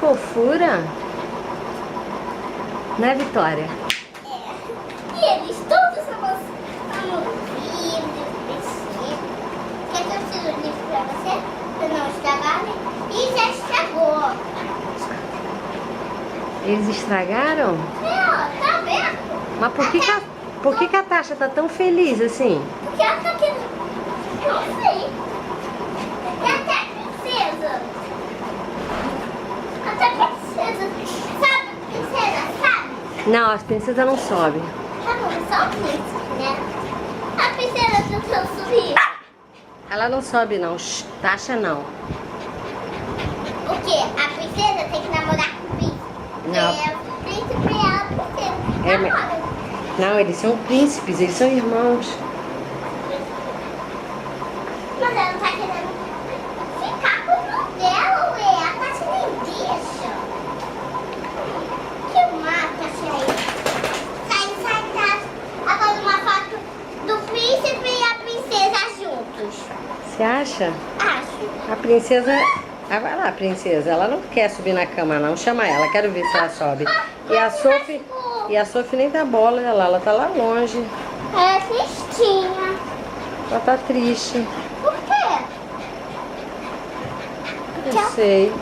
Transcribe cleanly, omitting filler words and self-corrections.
fofura. Né, Vitória? É. E eles todos amam livros, bichinhos. Quer que eu tire o livro pra você? Pra não estragar, né? E já estragou. Eles estragaram? É, ó, tá vendo? Mas por que a Tasha tá tão feliz assim? Porque ela tá querendo. Eu não sei. É até a princesa. Até a princesa. Sabe, princesa, sabe? Não, as princesas não sobem. Tá bom, só o príncipe, né? A princesa tentou subir. Ela não sobe não. Shh, Tasha não. O quê? A princesa tem que namorar com o príncipe. Não. É, o príncipe e a princesa. É, Namora. Não, eles são príncipes, eles são irmãos. Mas ela tá querendo ficar com o irmão dela, ué. A Tati nem deixa. Que mata, Chay. Sai, Tati. Agora uma foto do príncipe e a princesa juntos. Você acha? Acho. A princesa... Ah, vai lá, princesa. Ela não quer subir na cama, não. Chama ela, quero ver se ela sobe. E a Sophie nem dá bola, olha lá. Ela tá lá longe. Ela é tristinha. Ela tá triste. Por quê? Não sei.